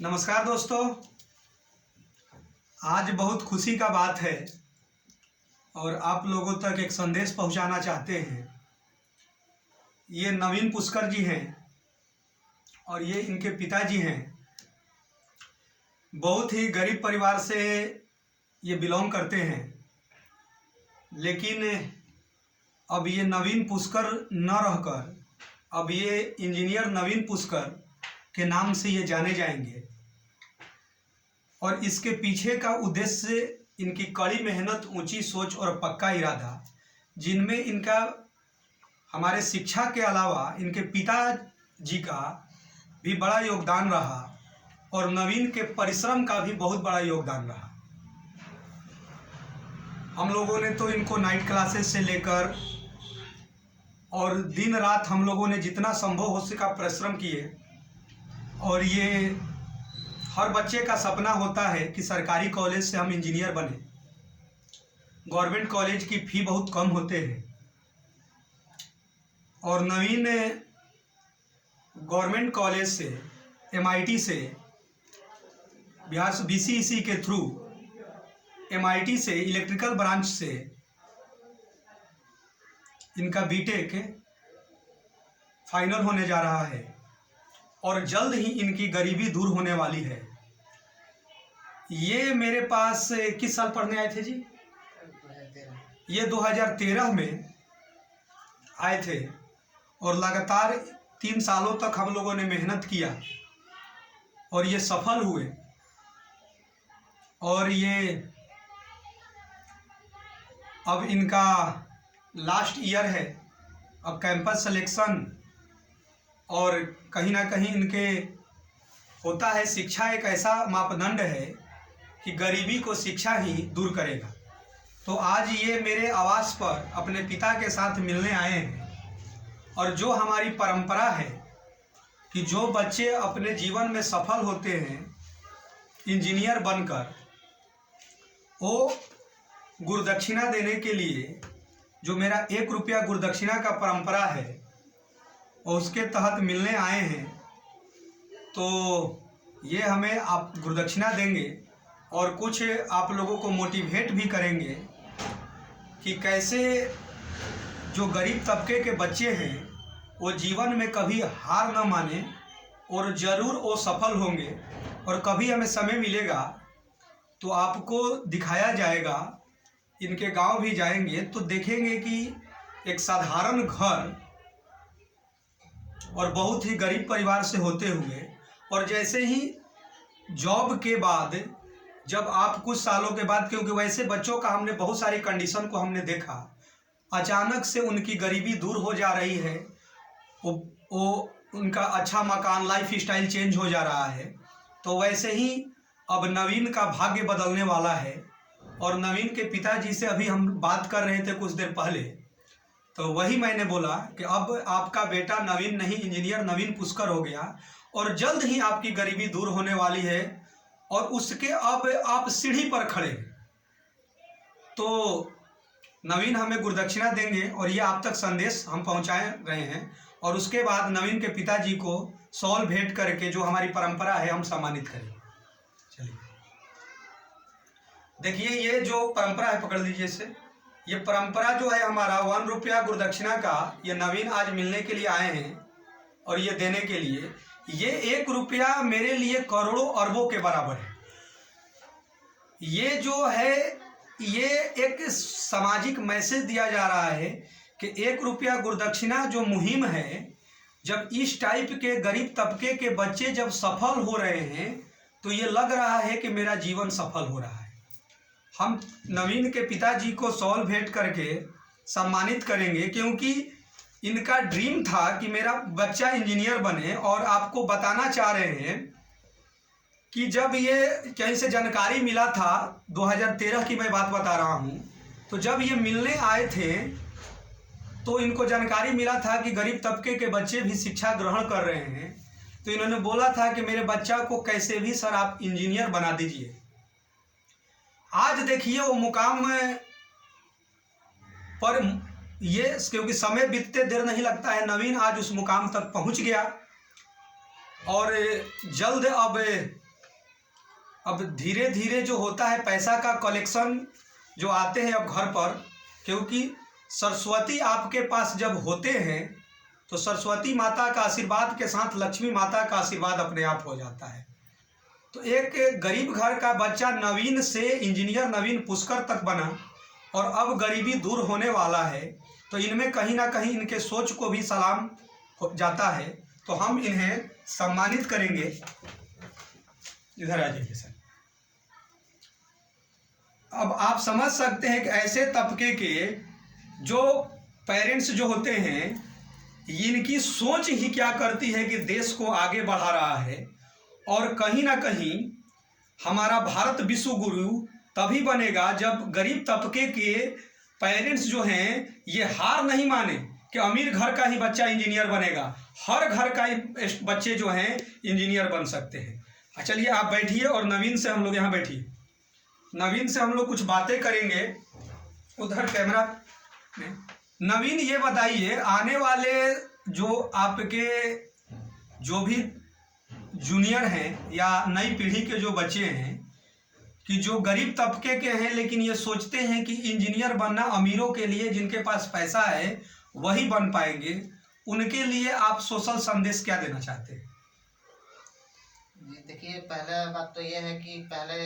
नमस्कार दोस्तों। आज बहुत खुशी का बात है और आप लोगों तक एक संदेश पहुंचाना चाहते हैं। ये नवीन पुष्कर जी हैं और ये इनके पिताजी हैं। बहुत ही गरीब परिवार से ये बिलोंग करते हैं, लेकिन अब ये नवीन पुष्कर न रहकर अब ये इंजीनियर नवीन पुष्कर के नाम से ये जाने जाएंगे। और इसके पीछे का उद्देश्य इनकी कड़ी मेहनत, ऊंची सोच और पक्का इरादा, जिनमें इनका हमारे शिक्षा के अलावा इनके पिताजी का भी बड़ा योगदान रहा और नवीन के परिश्रम का भी बहुत बड़ा योगदान रहा। हम लोगों ने तो इनको नाइट क्लासेस से लेकर और दिन रात हम लोगों ने जितना संभव हो सका परिश्रम किए। और ये हर बच्चे का सपना होता है कि सरकारी कॉलेज से हम इंजीनियर बने। गवर्नमेंट कॉलेज की फ़ी बहुत कम होते हैं और नवीन गवर्नमेंट कॉलेज से MIT से बिहार BCEC के थ्रू MIT से इलेक्ट्रिकल ब्रांच से इनका BTech फाइनल होने जा रहा है और जल्द ही इनकी गरीबी दूर होने वाली है। ये मेरे पास किस साल पढ़ने आए थे जी? ये 2013 में आए थे और लगातार 3 सालों तक हम लोगों ने मेहनत किया और ये सफल हुए। और ये अब इनका लास्ट ईयर है, अब कैंपस सिलेक्शन, और कहीं ना कहीं इनके होता है शिक्षा एक ऐसा मापदंड है कि गरीबी को शिक्षा ही दूर करेगा। तो आज ये मेरे आवास पर अपने पिता के साथ मिलने आए हैं। और जो हमारी परंपरा है कि जो बच्चे अपने जीवन में सफल होते हैं इंजीनियर बनकर, वो गुरुदक्षिणा देने के लिए जो मेरा 1 रुपया गुरुदक्षिणा का परंपरा है और उसके तहत मिलने आए हैं। तो ये हमें आप गुरुदक्षिणा देंगे और कुछ आप लोगों को मोटिवेट भी करेंगे कि कैसे जो गरीब तबके के बच्चे हैं वो जीवन में कभी हार न माने और ज़रूर वो सफल होंगे। और कभी हमें समय मिलेगा तो आपको दिखाया जाएगा, इनके गांव भी जाएंगे तो देखेंगे कि एक साधारण घर और बहुत ही गरीब परिवार से होते हुए, और जैसे ही जॉब के बाद जब आप कुछ सालों के बाद, क्योंकि वैसे बच्चों का हमने बहुत सारी कंडीशन को हमने देखा, अचानक से उनकी गरीबी दूर हो जा रही है, वो उनका अच्छा मकान, लाइफ स्टाइल चेंज हो जा रहा है। तो वैसे ही अब नवीन का भाग्य बदलने वाला है। और नवीन के पिताजी से अभी हम बात कर रहे थे कुछ देर पहले, तो वही मैंने बोला कि अब आपका बेटा नवीन नहीं, इंजीनियर नवीन पुष्कर हो गया और जल्द ही आपकी गरीबी दूर होने वाली है और उसके अब आप सीढ़ी पर खड़े। तो नवीन हमें गुरुदक्षिणा देंगे और ये आप तक संदेश हम पहुंचाए रहे हैं। और उसके बाद नवीन के पिताजी को शॉल भेंट करके जो हमारी परंपरा है हम सम्मानित करेंगे। चलिए देखिए, ये जो परंपरा है, पकड़ लीजिए इसे। ये परंपरा जो है हमारा 1 रुपया गुरुदक्षिणा का, ये नवीन आज मिलने के लिए आए हैं और ये देने के लिए, ये 1 रुपया मेरे लिए करोड़ों अरबों के बराबर है। ये जो है ये एक सामाजिक मैसेज दिया जा रहा है कि 1 रुपया गुरुदक्षिणा जो मुहिम है, जब इस टाइप के गरीब तबके के बच्चे जब सफल हो रहे हैं तो ये लग रहा है कि मेरा जीवन सफल हो रहा है। हम नवीन के पिताजी को शॉल भेंट करके सम्मानित करेंगे, क्योंकि इनका ड्रीम था कि मेरा बच्चा इंजीनियर बने। और आपको बताना चाह रहे हैं कि जब ये कहीं से जानकारी मिला था, 2013 की मैं बात बता रहा हूँ, तो जब ये मिलने आए थे तो इनको जानकारी मिला था कि गरीब तबके के बच्चे भी शिक्षा ग्रहण कर रहे हैं। तो इन्होंने बोला था कि मेरे बच्चा को कैसे भी सर आप इंजीनियर बना दीजिए। आज देखिए वो मुकाम पर ये, क्योंकि समय बीतते देर नहीं लगता है, नवीन आज उस मुकाम तक पहुंच गया और जल्द अब अब धीरे धीरे जो होता है पैसा का कलेक्शन जो आते हैं अब घर पर, क्योंकि सरस्वती आपके पास जब होते हैं तो सरस्वती माता का आशीर्वाद के साथ लक्ष्मी माता का आशीर्वाद अपने आप हो जाता है। तो एक गरीब घर का बच्चा नवीन से इंजीनियर नवीन पुष्कर तक बना और अब गरीबी दूर होने वाला है, तो इनमें कहीं ना कहीं इनके सोच को भी सलाम हो जाता है। तो हम इन्हें सम्मानित करेंगे। इधर आ जाइए सर। अब आप समझ सकते हैं कि ऐसे तबके के जो पेरेंट्स जो होते हैं, इनकी सोच ही क्या करती है कि देश को आगे बढ़ा रहा है। और कहीं ना कहीं हमारा भारत विश्व गुरु तभी बनेगा जब गरीब तबके के पेरेंट्स जो हैं ये हार नहीं माने कि अमीर घर का ही बच्चा इंजीनियर बनेगा। हर घर का बच्चे जो हैं इंजीनियर बन सकते हैं। चलिए आप बैठिए और नवीन से हम लोग यहाँ बैठिए। नवीन से हम लोग कुछ बातें करेंगे। उधर कैमरा में नवीन, ये बताइए आने वाले जो आपके जो भी जूनियर हैं या नई पीढ़ी के जो बच्चे हैं कि जो गरीब तबके के हैं लेकिन ये सोचते हैं कि इंजीनियर बनना अमीरों के लिए, जिनके पास पैसा है वही बन पाएंगे, उनके लिए आप सोशल संदेश क्या देना चाहते हैं? देखिए, पहला बात तो ये है कि पहले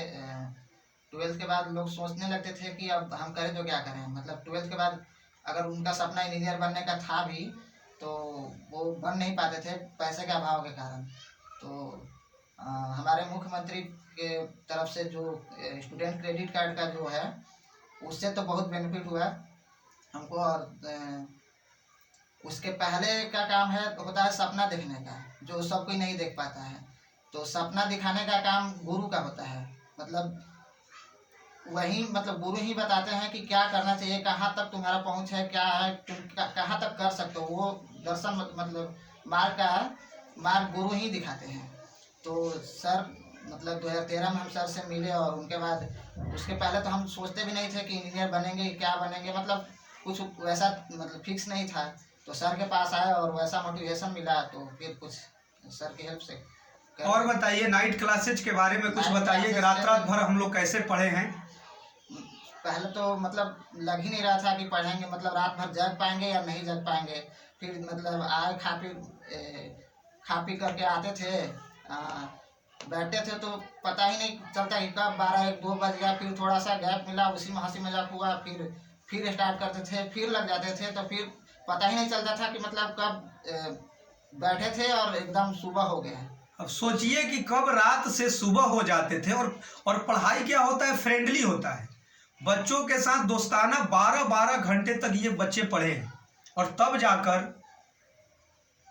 12th के बाद लोग सोचने लगते थे कि अब हम करें तो क्या करें। मतलब 12th के बाद अगर उनका सपना इंजीनियर बनने का था भी तो वो बन नहीं पाते थे पैसे के अभाव के कारण। तो हमारे मुख्यमंत्री के तरफ से जो स्टूडेंट क्रेडिट कार्ड का जो है उससे तो बहुत बेनिफिट हुआ हमको। और उसके पहले का काम होता है सपना देखने का, जो सब कोई नहीं देख पाता है। तो सपना दिखाने का काम गुरु का होता है। मतलब गुरु ही बताते हैं कि क्या करना चाहिए, कहाँ तक तुम्हारा पहुँच है, क्या है, तुम कहाँ तक कर सकते हो। वो दर्शन मतलब मार्ग का है, मार्ग गुरु ही दिखाते हैं। तो सर 2013 में हम सर से मिले और उनके बाद उसके पहले तो हम सोचते भी नहीं थे कि इंजीनियर बनेंगे, क्या बनेंगे, मतलब कुछ वैसा फिक्स नहीं था। तो सर के पास आए और वैसा मोटिवेशन मिला, तो फिर कुछ सर की हेल्प से। और बताइए नाइट क्लासेज के बारे में कुछ बताइए कि रात रात भर हम लोग कैसे पढ़े हैं। पहले तो लग ही नहीं रहा था कि पढ़ेंगे, रात भर जग पाएंगे या नहीं जग पाएंगे। फिर आए खा पी करके आते थे, बैठते थे तो पता ही नहीं चलता कि कब 12-1-2 बज गया। फिर थोड़ा सा गैप मिला, उसी में हंसी मजाक हुआ, फिर स्टार्ट करते थे, फिर लग जाते थे। तो फिर पता ही नहीं चलता था कि कब बैठे थे और एकदम सुबह हो गया। अब सोचिए कि कब रात से सुबह हो जाते थे। और पढ़ाई क्या होता है, फ्रेंडली होता है। बच्चों के साथ दोस्ताना 12-12 घंटे तक ये बच्चे पढ़े हैं और तब जाकर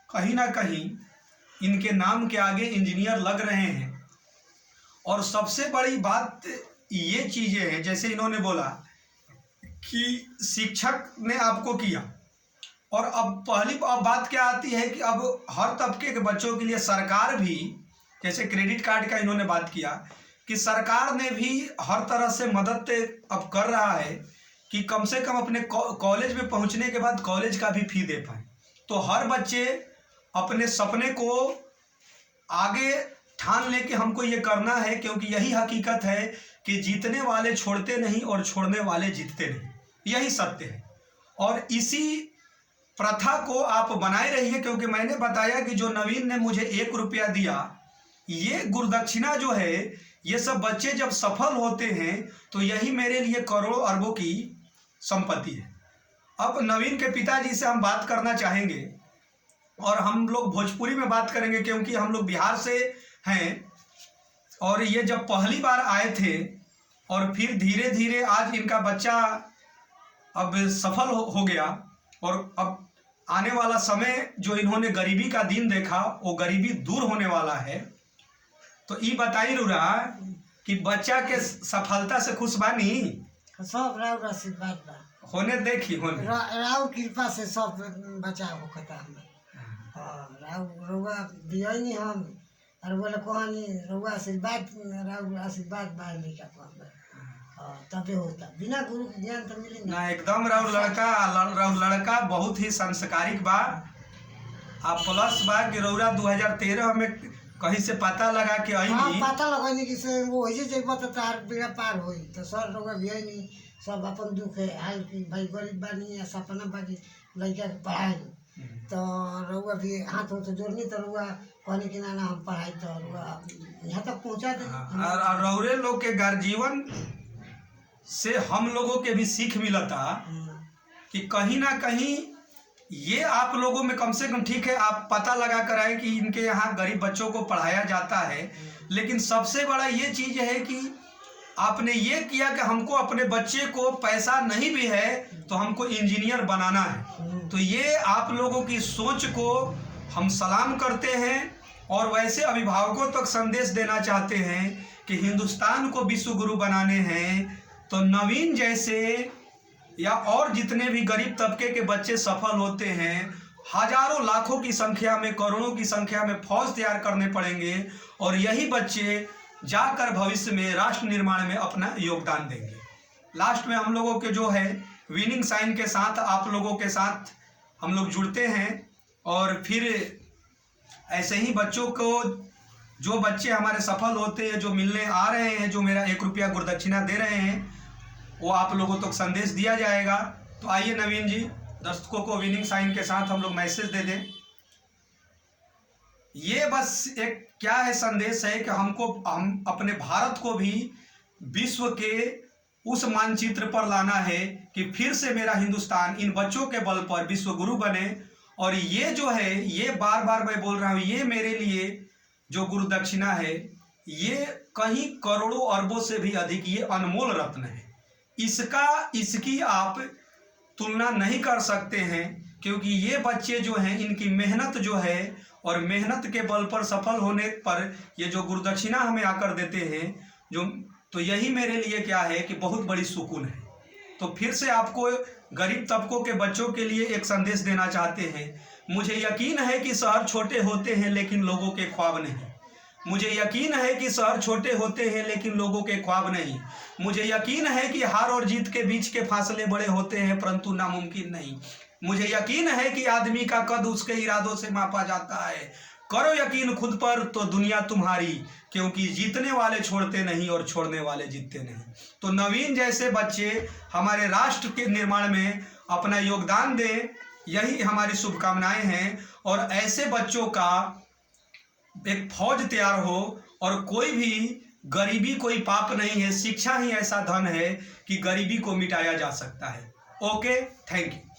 कहीं ना कहीं इनके नाम के आगे इंजीनियर लग रहे हैं। और सबसे बड़ी बात ये चीज़ें हैं, जैसे इन्होंने बोला कि शिक्षक ने आपको किया। और अब बात क्या आती है कि अब हर तबके के बच्चों के लिए सरकार भी, जैसे क्रेडिट कार्ड का इन्होंने बात किया कि सरकार ने भी हर तरह से मदद अब कर रहा है कि कम से कम अपने कॉलेज में पहुंचने के बाद कॉलेज का भी फी दे पाए। तो हर बच्चे अपने सपने को आगे ठान ले कि हमको ये करना है, क्योंकि यही हकीकत है कि जीतने वाले छोड़ते नहीं और छोड़ने वाले जीतते नहीं, यही सत्य है। और इसी प्रथा को आप बनाए रहिए, क्योंकि मैंने बताया कि जो नवीन ने मुझे 1 रुपया दिया, ये गुरुदक्षिणा जो है, ये सब बच्चे जब सफल होते हैं तो यही मेरे लिए करोड़ों अरबों की संपत्ति है। अब नवीन के पिताजी से हम बात करना चाहेंगे और हम लोग भोजपुरी में बात करेंगे, क्योंकि हम लोग बिहार से हैं। और ये जब पहली बार आए थे और फिर धीरे धीरे आज इनका बच्चा अब सफल हो गया। और अब आने वाला समय जो इन्होंने गरीबी का दिन देखा, वो गरीबी दूर होने वाला है। तो ये बताई रुरा कि बच्चा के सफलता से खुश बानी? सब राव आशीर्वाद बा होने देखी होने राव कृपा से सब बचा हो खता हमें। हाँ, राव रउआ दियनी हम और बोले कहनी रउआ आशीर्वाद, राव आशीर्वाद बा नहीं का कहना। तबे होता, बिना गुरु के ज्ञान तो मिले ना। एकदम राव लड़का बहुत ही संस्कारिक बा। आप प्लस बा कि रउरा 2013 में कहीं से पता लगा कि हाँ आई पता लगनी कि से वो वही जब तो तार बेड़ा पार होई तो सर लोग भी है नहीं सब अपन दुख है हाल की भाई गरीब बानी या सपना बाकी लड़का के पढ़ाई तो रउआ भी हाथ हो तो जोड़नी तो रउआ कहनी कि ना हम पढ़ाई तो रउआ यहाँ तक पहुँचा दे। और रौरे लोग के गर्जीवन से हम लोगों के भी सीख मिलता कि कहीं ना कहीं ये आप लोगों में कम से कम ठीक है आप पता लगा कर आए कि इनके यहाँ गरीब बच्चों को पढ़ाया जाता है, लेकिन सबसे बड़ा ये चीज़ है कि आपने ये किया कि हमको अपने बच्चे को पैसा नहीं भी है तो हमको इंजीनियर बनाना है। तो ये आप लोगों की सोच को हम सलाम करते हैं और वैसे अभिभावकों तक संदेश देना चाहते हैं कि हिंदुस्तान को विश्व गुरु बनाने हैं तो नवीन जैसे या और जितने भी गरीब तबके के बच्चे सफल होते हैं हजारों लाखों की संख्या में करोड़ों की संख्या में फौज तैयार करने पड़ेंगे और यही बच्चे जाकर भविष्य में राष्ट्र निर्माण में अपना योगदान देंगे। लास्ट में हम लोगों के जो है विनिंग साइन के साथ आप लोगों के साथ हम लोग जुड़ते हैं और फिर ऐसे ही बच्चों को जो बच्चे हमारे सफल होते हैं जो मिलने आ रहे हैं जो मेरा 1 रुपया गुरुदक्षिणा दे रहे हैं वो आप लोगों तक संदेश दिया जाएगा। तो आइए नवीन जी दर्शकों को विनिंग साइन के साथ हम लोग मैसेज दे दें। ये बस एक क्या है संदेश है कि हम अपने भारत को भी विश्व के उस मानचित्र पर लाना है कि फिर से मेरा हिंदुस्तान इन बच्चों के बल पर विश्व गुरु बने। और ये जो है ये बार बार मैं बोल रहा हूँ ये मेरे लिए जो गुरु दक्षिणा है ये कहीं करोड़ों अरबों से भी अधिक ये अनमोल रत्न है। इसकी आप तुलना नहीं कर सकते हैं क्योंकि ये बच्चे जो हैं इनकी मेहनत जो है और मेहनत के बल पर सफल होने पर ये जो गुरुदक्षिणा हमें आकर देते हैं जो तो यही मेरे लिए क्या है कि बहुत बड़ी सुकून है। तो फिर से आपको गरीब तबकों के बच्चों के लिए एक संदेश देना चाहते हैं। मुझे यकीन है कि शहर छोटे होते हैं लेकिन लोगों के ख्वाब नहीं। मुझे यकीन है कि शहर छोटे होते हैं लेकिन लोगों के ख्वाब नहीं। मुझे यकीन है कि हार और जीत के बीच के फासले बड़े होते हैं परंतु नामुमकिन नहीं। मुझे यकीन है कि आदमी का कद उसके इरादों से मापा जाता है। करो यकीन खुद पर तो दुनिया तुम्हारी, क्योंकि जीतने वाले छोड़ते नहीं और छोड़ने वाले जीतते नहीं। तो नवीन जैसे बच्चे हमारे राष्ट्र के निर्माण में अपना योगदान दें, यही हमारी शुभकामनाएं हैं। और ऐसे बच्चों का एक फौज तैयार हो और कोई भी गरीबी कोई पाप नहीं है, शिक्षा ही ऐसा धन है कि गरीबी को मिटाया जा सकता है। Okay, thank you.